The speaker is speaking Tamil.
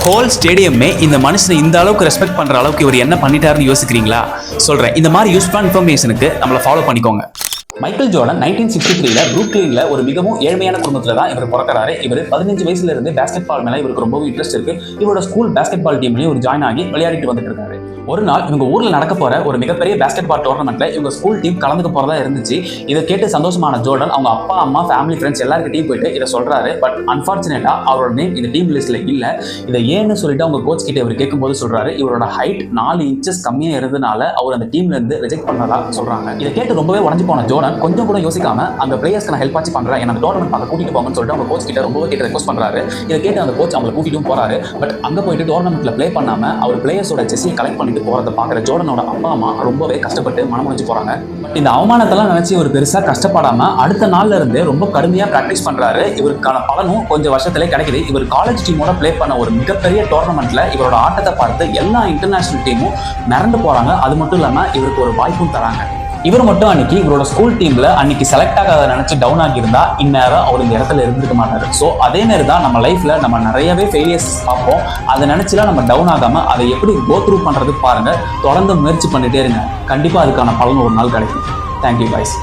ஹோல் ஸ்டேடியமே இந்த மனுஷனை இந்த அளவுக்கு ரெஸ்பெக்ட் பண்ற அளவுக்கு இவர் என்ன பண்ணிட்டாருன்னு யோசிக்கிறீங்களா? சொல்றேன். இந்த மாதிரி யூஸ்ஃபுல்லான இன்ஃபர்மேஷனுக்கு நம்மளை ஃபாலோ பண்ணிக்கோங்க. மைக்கேல் ஜோர்டன் 1963 புரூக்ளின்ல ஒரு மிகவும் ஏழ்மையான குடும்பத்துல தான் இவர் பிறக்கிறாரு. இவர் 15 வயசுல இருந்து பேஸ்கெட் பால் மேல இவருக்கு ரொம்ப இன்ட்ரெஸ்ட் இருக்கு. இவரோட ஸ்கூல் பேஸ்கெட் பால் டீம்லயும் ஒரு ஜாயின் ஆகி விளையாடிட்டு வந்துட்டு இருக்காரு. ஒரு நாள் இவங்க ஊர்ல நடக்க போற ஒரு மிகப்பெரிய பேஸ்கெட் பால் டோர்னமெண்ட்ல இவங்க ஸ்கூல் டீம் கலந்துக்க போறதா இருந்துச்சு. இதை கேட்டு சந்தோஷமான ஜோர்டன் அவங்க அப்பா அம்மா ஃபேமிலி ஃப்ரெண்ட்ஸ் எல்லாருக்கிட்டையும் போயிட்டு இதை சொல்றாரு. பட் அன்பார்ச்சுனேட்டா அவரோட நேம் இந்த டீம் லிஸ்ட்ல இல்ல. இதை ஏன்னு சொல்லிட்டு அவங்க கோச் கிட்ட இவர் கேட்கும்போது சொல்றாரு, இவரோட ஹைட் 4 இன்ச்சஸ் கம்மியா இருந்ததுனால அவர் அந்த டீம்ல இருந்து ரிஜெக்ட் பண்ணதா சொல்றாங்க. இதை கேட்டு ரொம்பவே உடஞ்சு போன ஜோர்டன் கொஞ்சம் கூட யோசிக்காம அந்த பிளேயர்ஸ்க்கு நான் ஹெல்ப் ஆச்சு பண்றேன், என்ன அந்த டோர்னமெண்ட் பார்க்க கூட்டிட்டு போங்கன்னு சொல்லிட்டு அவங்க கோச் கிட்ட ரொம்பவே கேட்டு ரெக்வஸ்ட் பண்றாரு. இதை கேட்டு அந்த கோச் அவங்களை கூட்டிட்டும் போறாரு. பட் அங்க போயிட்டு டோர்னமெண்ட்ல பிளே பண்ணாம அவர் பிளேயர்ஸோட செஸ்ஸை கலெக்ட் பண்ணிட்டு போறதை பாக்குற ஜோர்டனோட அப்பா அம்மா ரொம்பவே கஷ்டப்பட்டு மனமுடிஞ்சு போறாங்க. பட் இந்த அவமானத்தெல்லாம் நினைச்சு இவர் பெருசா கஷ்டப்படாம அடுத்த நாள்ல இருந்து ரொம்ப கடுமையா பிராக்டிஸ் பண்றாரு. இவருக்கான பலனும் கொஞ்சம் வருஷத்திலே கிடைக்குது. இவர் காலேஜ் டீமோட பிளே பண்ண ஒரு மிகப்பெரிய டோர்னமெண்ட்ல இவரோட ஆட்டத்தை பார்த்து எல்லா இன்டர்நேஷனல் டீமும் மிரண்டு போறாங்க. அது மட்டும் இல்லாம இவருக்கு ஒரு வாய்ப்பும் தராங்க. இவர் மட்டும் அன்னைக்கு இவரோட ஸ்கூல் டீம்ல அன்னைக்கு செலக்ட் ஆகாத நினைச்சு டவுன் ஆகியிருந்தா இந்நேரம் அவர் இந்த இடத்துல இருந்துக்க மாட்டாரு. ஸோ அதே மாதிரி தான் நம்ம லைஃப்ல நம்ம நிறையவே ஃபெயிலியர்ஸ் பார்ப்போம். அதை நினைச்சுலாம் நம்ம டவுன் ஆகாம அதை எப்படி கோ த்ரூ பண்றது பாருங்க. தொடர்ந்து முயற்சி பண்ணிட்டே இருங்க. கண்டிப்பா அதுக்கான பலன் ஒரு நாள் கிடைக்கும். Thank you guys.